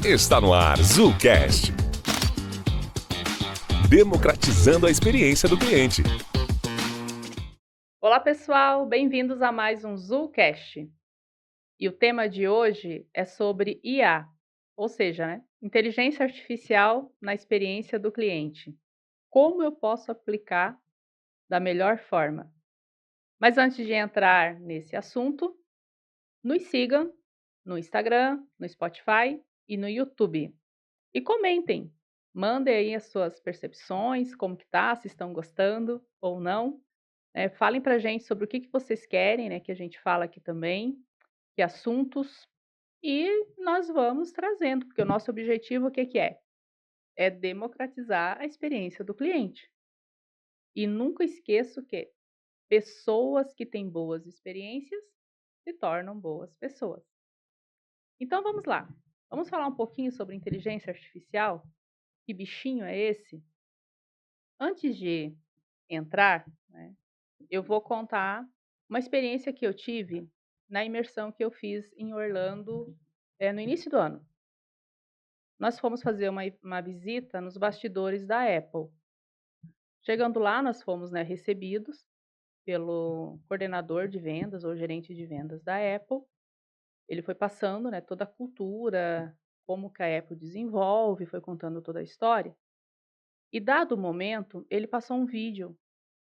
Está no ar ZooCast. Democratizando a experiência do cliente. Olá pessoal, bem-vindos a mais um ZooCast. E o tema de hoje é sobre IA, ou seja, inteligência artificial na experiência do cliente. Como eu posso aplicar da melhor forma? Mas antes de entrar nesse assunto, nos sigam no Instagram, no Spotify e no YouTube. E comentem, mandem aí as suas percepções, como que tá, se estão gostando ou não. Falem pra gente sobre o que vocês querem, né, que a gente fala aqui também, que assuntos, e nós vamos trazendo, porque o nosso objetivo o que que é? É democratizar a experiência do cliente. E nunca esqueço que pessoas que têm boas experiências se tornam boas pessoas. Então vamos lá. Vamos falar um pouquinho sobre inteligência artificial? Que bichinho é esse? Antes de entrar, né, eu vou contar uma experiência que eu tive na imersão que eu fiz em Orlando, no início do ano. Nós fomos fazer uma visita nos bastidores da Apple. Chegando lá, nós fomos, né, recebidos pelo coordenador de vendas ou gerente de vendas da Apple. Ele foi passando, né, toda a cultura, como que a Apple desenvolve, foi contando toda a história. E dado o momento, ele passou um vídeo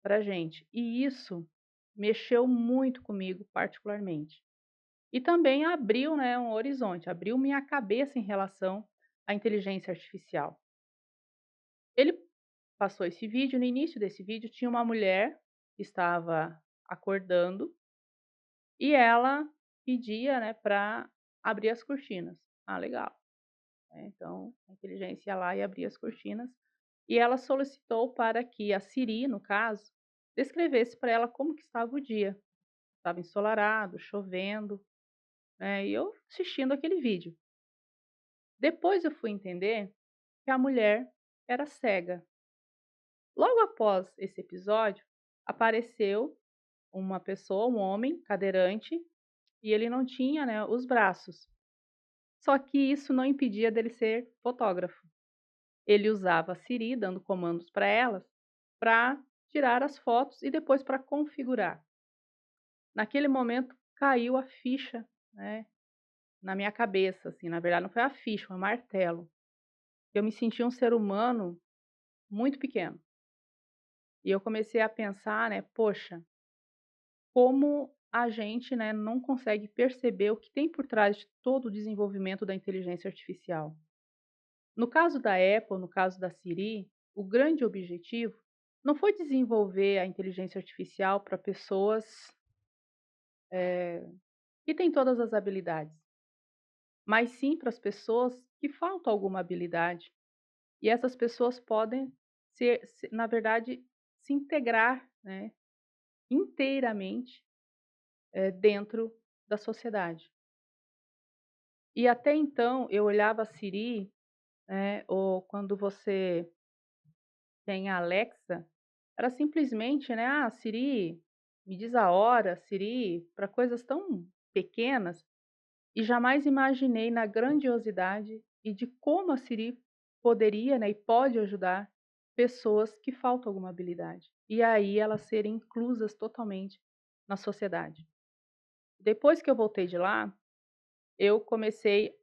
pra gente. E isso mexeu muito comigo particularmente. E também abriu, né, um horizonte, abriu minha cabeça em relação à inteligência artificial. Ele passou esse vídeo, no início desse vídeo tinha uma mulher que estava acordando e ela pedia, né, para abrir as cortinas. Ah, legal. Então, a inteligência ia lá e abria as cortinas e ela solicitou para que a Siri, no caso, descrevesse para ela como que estava o dia. Estava ensolarado, chovendo, né, e eu assistindo aquele vídeo. Depois eu fui entender que a mulher era cega. Logo após esse episódio, apareceu uma pessoa, um homem cadeirante, e ele não tinha, né, os braços. Só que isso não impedia dele ser fotógrafo. Ele usava a Siri, dando comandos para elas, para tirar as fotos e depois para configurar. Naquele momento caiu a ficha, né, na minha cabeça, assim, na verdade não foi a ficha, foi um martelo. Eu me senti um ser humano muito pequeno. E eu comecei a pensar, né, poxa, como a gente, né, não consegue perceber o que tem por trás de todo o desenvolvimento da inteligência artificial. No caso da Apple, no caso da Siri, o grande objetivo não foi desenvolver a inteligência artificial para pessoas que têm todas as habilidades, mas sim para as pessoas que faltam alguma habilidade. E essas pessoas podem na verdade, se integrar, né, inteiramente, dentro da sociedade. E até então eu olhava a Siri, né, ou quando você tem a Alexa, era simplesmente, né, "Ah, Siri, me diz a hora", Siri, para coisas tão pequenas, e jamais imaginei na grandiosidade e de como a Siri poderia, né, e pode ajudar pessoas que faltam alguma habilidade. E aí elas serem inclusas totalmente na sociedade. Depois que eu voltei de lá, eu comecei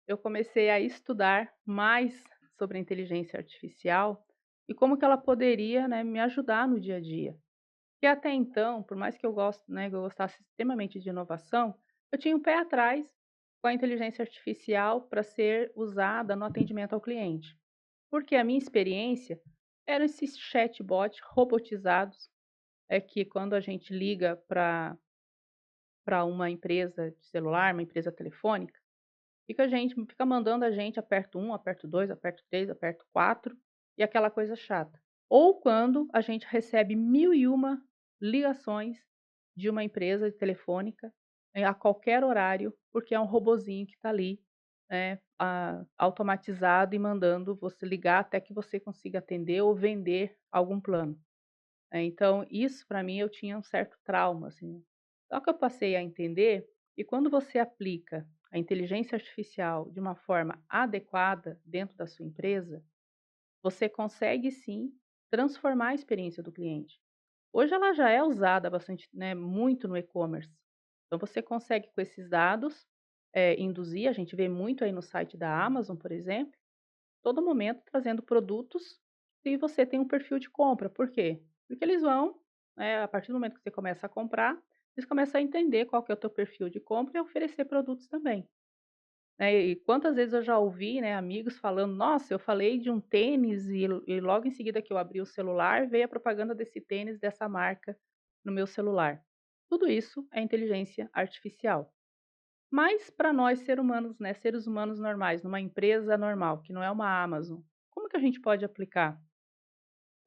eu comecei a estudar mais sobre a inteligência artificial e como que ela poderia, né, me ajudar no dia a dia. E até então, por mais que eu gosto, né, que eu gostasse extremamente de inovação, eu tinha um pé atrás com a inteligência artificial para ser usada no atendimento ao cliente. Porque a minha experiência eram esses chatbots robotizados, que quando a gente liga para uma empresa de celular, uma empresa telefônica, fica mandando a gente aperto um, aperto 2, aperto 3, aperto 4 e aquela coisa chata. Ou quando a gente recebe 1001 ligações de uma empresa telefônica, a qualquer horário, porque é um robozinho que está ali, né, automatizado e mandando você ligar até que você consiga atender ou vender algum plano. Então isso para mim eu tinha um certo trauma, assim. Só que eu passei a entender que quando você aplica a inteligência artificial de uma forma adequada dentro da sua empresa, você consegue sim transformar a experiência do cliente. Hoje ela já é usada bastante, né, muito no e-commerce. Então você consegue com esses dados, induzir, a gente vê muito aí no site da Amazon, por exemplo, todo momento trazendo produtos e você tem um perfil de compra. Por quê? Porque eles vão, né, a partir do momento que você começa a comprar, eles começam a entender qual que é o teu perfil de compra e oferecer produtos também. Né, e quantas vezes eu já ouvi, né, amigos falando: "Nossa, eu falei de um tênis e logo em seguida que eu abri o celular, veio a propaganda desse tênis dessa marca no meu celular". Tudo isso é inteligência artificial. Mas para nós ser humanos, né, seres humanos normais, numa empresa normal, que não é uma Amazon, como que a gente pode aplicar?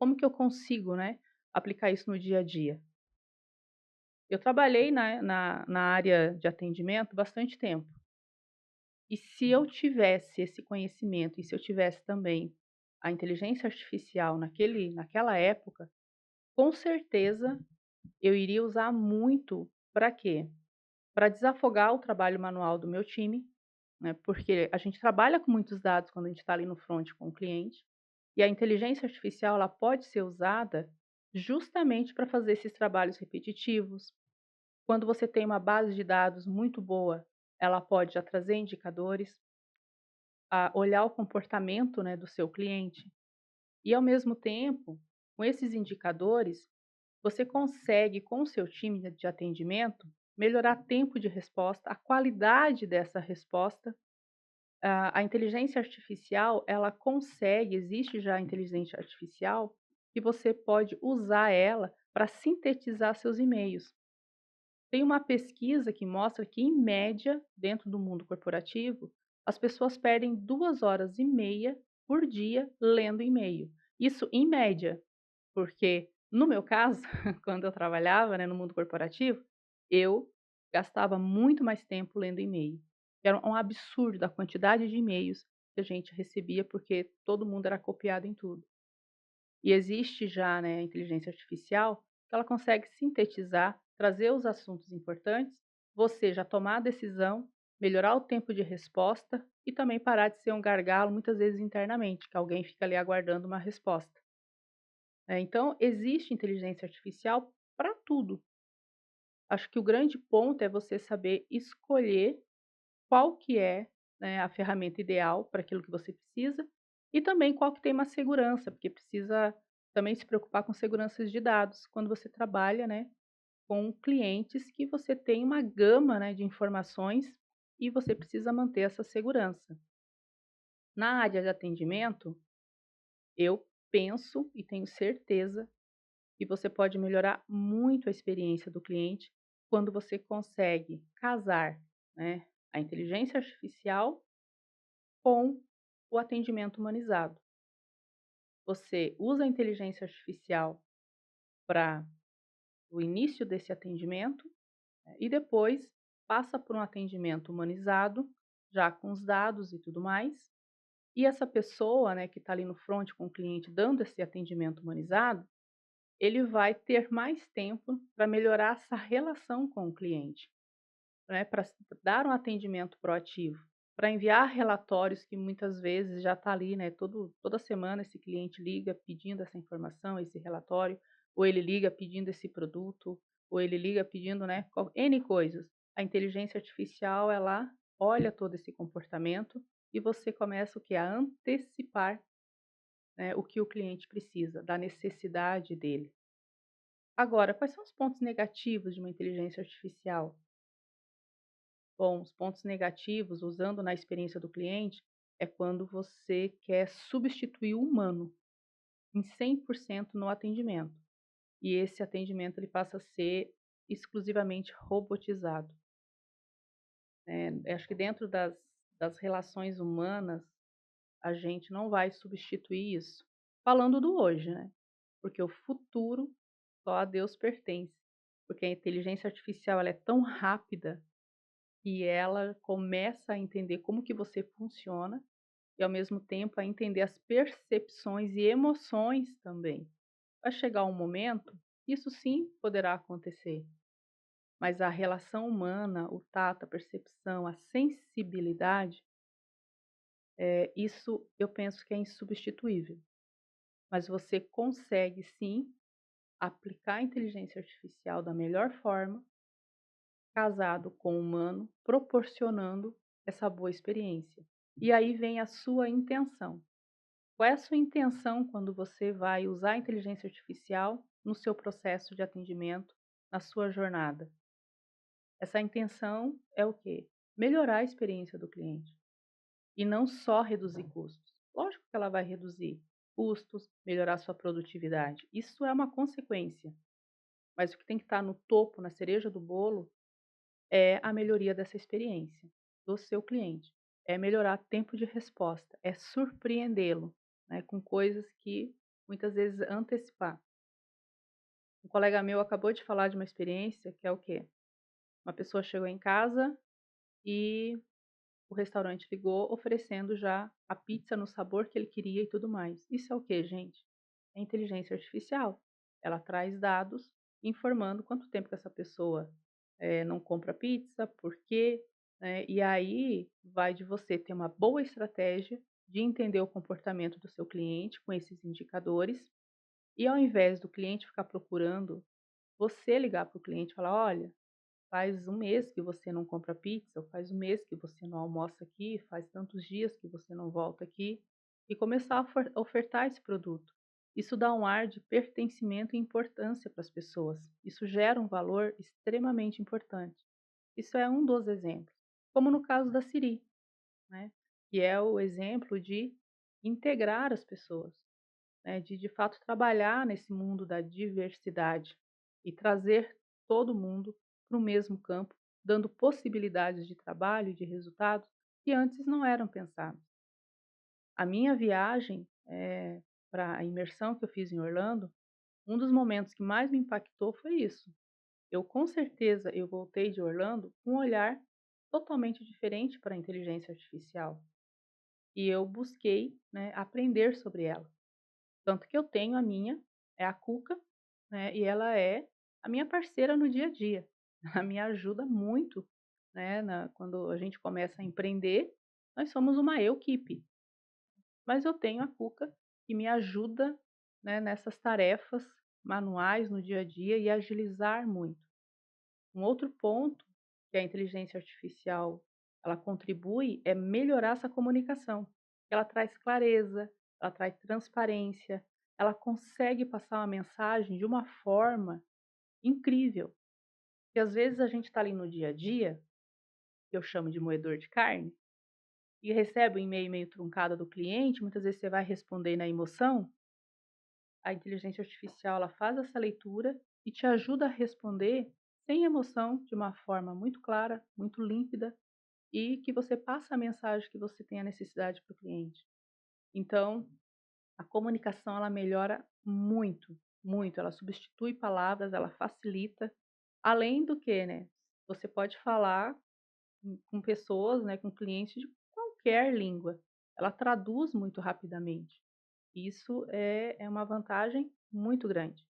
Como que eu consigo, né, aplicar isso no dia a dia? Eu trabalhei na área de atendimento bastante tempo. E se eu tivesse esse conhecimento e se eu tivesse também a inteligência artificial naquela época, com certeza eu iria usar muito para quê? Para desafogar o trabalho manual do meu time, né? Porque a gente trabalha com muitos dados quando a gente está ali no front com o cliente, e a inteligência artificial ela pode ser usada justamente para fazer esses trabalhos repetitivos. Quando você tem uma base de dados muito boa, ela pode já trazer indicadores, a olhar o comportamento, né, do seu cliente e, ao mesmo tempo, com esses indicadores, você consegue, com o seu time de atendimento, melhorar tempo de resposta, a qualidade dessa resposta. A inteligência artificial, ela consegue, existe já a inteligência artificial, que você pode usar ela para sintetizar seus e-mails. Tem uma pesquisa que mostra que, em média, dentro do mundo corporativo, as pessoas perdem 2 horas e meia por dia lendo e-mail. Isso em média, porque no meu caso, quando eu trabalhava, né, no mundo corporativo, eu gastava muito mais tempo lendo e-mail. Era um absurdo a quantidade de e-mails que a gente recebia, porque todo mundo era copiado em tudo. E existe já, né, a inteligência artificial que ela consegue sintetizar, trazer os assuntos importantes, você já tomar a decisão, melhorar o tempo de resposta e também parar de ser um gargalo, muitas vezes internamente, que alguém fica ali aguardando uma resposta. Então, existe inteligência artificial para tudo. Acho que o grande ponto é você saber escolher qual que é, né, a ferramenta ideal para aquilo que você precisa e também qual que tem uma segurança, porque precisa também se preocupar com seguranças de dados quando você trabalha, né, com clientes que você tem uma gama, né, de informações e você precisa manter essa segurança. Na área de atendimento, eu penso e tenho certeza que você pode melhorar muito a experiência do cliente quando você consegue casar, né, a inteligência artificial com o atendimento humanizado. Você usa a inteligência artificial para o início desse atendimento, né, e depois passa por um atendimento humanizado, já com os dados e tudo mais. E essa pessoa, né, que está ali no front com o cliente dando esse atendimento humanizado, ele vai ter mais tempo para melhorar essa relação com o cliente, né, para dar um atendimento proativo, para enviar relatórios que muitas vezes já está ali, né, toda semana esse cliente liga pedindo essa informação, esse relatório, ou ele liga pedindo esse produto, ou ele liga pedindo, né, N coisas. A inteligência artificial, ela olha todo esse comportamento e você começa o que? A antecipar, né, o que o cliente precisa, da necessidade dele. Agora, quais são os pontos negativos de uma inteligência artificial? Bom, os pontos negativos, usando na experiência do cliente, é quando você quer substituir o humano em 100% no atendimento. E esse atendimento ele passa a ser exclusivamente robotizado. Acho que dentro das relações humanas, a gente não vai substituir isso. Falando do hoje, né? Porque o futuro só a Deus pertence. Porque a inteligência artificial ela é tão rápida e ela começa a entender como que você funciona e, ao mesmo tempo, a entender as percepções e emoções também. Vai chegar um momento, isso sim poderá acontecer, mas a relação humana, o tato, a percepção, a sensibilidade, isso eu penso que é insubstituível. Mas você consegue sim aplicar a inteligência artificial da melhor forma, casado com o humano, proporcionando essa boa experiência. E aí vem a sua intenção. Qual é a sua intenção quando você vai usar a inteligência artificial no seu processo de atendimento, na sua jornada? Essa intenção é o quê? Melhorar a experiência do cliente e não só reduzir custos. Lógico que ela vai reduzir custos, melhorar sua produtividade. Isso é uma consequência, mas o que tem que estar no topo, na cereja do bolo, é a melhoria dessa experiência do seu cliente. É melhorar tempo de resposta, é surpreendê-lo, né, com coisas que muitas vezes antecipar. Um colega meu acabou de falar de uma experiência que é o quê? Uma pessoa chegou em casa e o restaurante ligou oferecendo já a pizza no sabor que ele queria e tudo mais. Isso é o quê, gente? É inteligência artificial. Ela traz dados informando quanto tempo que essa pessoa não compra pizza, por quê, né? E aí vai de você ter uma boa estratégia de entender o comportamento do seu cliente com esses indicadores e ao invés do cliente ficar procurando, você ligar para o cliente e falar, olha, faz um mês que você não compra pizza, ou faz um mês que você não almoça aqui, faz tantos dias que você não volta aqui, e começar a ofertar esse produto. Isso dá um ar de pertencimento e importância para as pessoas. Isso gera um valor extremamente importante. Isso é um dos exemplos. Como no caso da Siri, né? Que é o exemplo de integrar as pessoas, né? De fato trabalhar nesse mundo da diversidade e trazer todo mundo para o mesmo campo, dando possibilidades de trabalho e de resultados que antes não eram pensados. A minha viagem para a imersão que eu fiz em Orlando, um dos momentos que mais me impactou foi isso. Eu com certeza eu voltei de Orlando com um olhar totalmente diferente para a inteligência artificial e eu busquei, né, aprender sobre ela. Tanto que eu tenho a minha, é a Cuca, né, e ela é a minha parceira no dia a dia. Ela me ajuda muito, né, quando a gente começa a empreender, nós somos uma equipe, mas eu tenho a Cuca que me ajuda, né, nessas tarefas manuais no dia a dia e agilizar muito. Um outro ponto que a inteligência artificial ela contribui é melhorar essa comunicação. Ela traz clareza, ela traz transparência, ela consegue passar uma mensagem de uma forma incrível. E às vezes a gente está ali no dia a dia, que eu chamo de moedor de carne, e recebe um e-mail meio truncado do cliente, muitas vezes você vai responder na emoção, a inteligência artificial ela faz essa leitura e te ajuda a responder sem emoção, de uma forma muito clara, muito límpida e que você passa a mensagem que você tem a necessidade para o cliente. Então, a comunicação ela melhora muito, muito. Ela substitui palavras, ela facilita. Além do que, né? Você pode falar com pessoas, né, com clientes de qualquer língua. Ela traduz muito rapidamente. Isso é uma vantagem muito grande.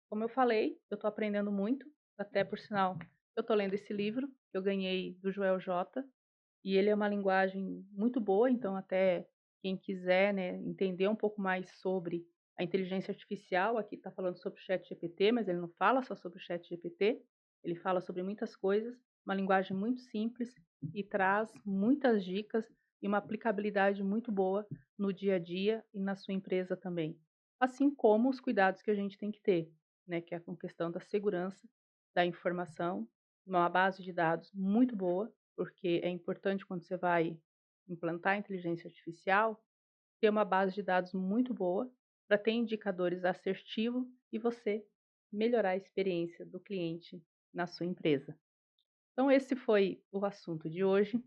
Como eu falei, eu estou aprendendo muito, até por sinal, eu estou lendo esse livro que eu ganhei do Joel J. E ele é uma linguagem muito boa, então até quem quiser, né, entender um pouco mais sobre a inteligência artificial, aqui está falando sobre o ChatGPT, mas ele não fala só sobre o ChatGPT, ele fala sobre muitas coisas, uma linguagem muito simples e traz muitas dicas e uma aplicabilidade muito boa no dia a dia e na sua empresa também. Assim como os cuidados que a gente tem que ter, né, que é com questão da segurança da informação, uma base de dados muito boa, porque é importante quando você vai implantar a inteligência artificial, ter uma base de dados muito boa para ter indicadores assertivos e você melhorar a experiência do cliente na sua empresa. Então, esse foi o assunto de hoje.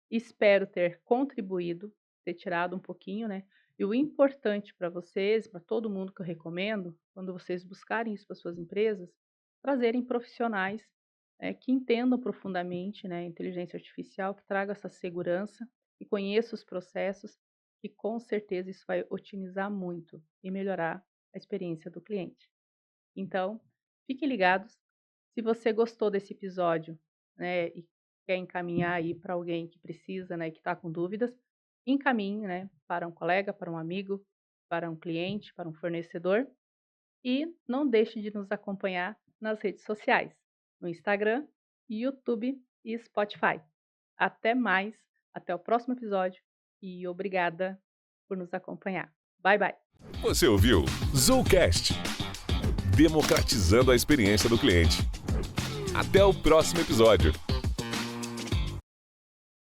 Espero ter contribuído, ter tirado um pouquinho, né? E o importante para vocês, para todo mundo que eu recomendo, quando vocês buscarem isso para suas empresas, trazerem profissionais que entendam profundamente, né, a inteligência artificial, que traga essa segurança e conheça os processos, que com certeza isso vai otimizar muito e melhorar a experiência do cliente. Então, fiquem ligados. Se você gostou desse episódio, né, e quer encaminhar aí para alguém que precisa, né, que está com dúvidas, encaminhe, né, para um colega, para um amigo, para um cliente, para um fornecedor. E não deixe de nos acompanhar nas redes sociais, no Instagram, YouTube e Spotify. Até mais, até o próximo episódio e obrigada por nos acompanhar. Bye, bye. Você ouviu Zulcast, democratizando a experiência do cliente. Até o próximo episódio.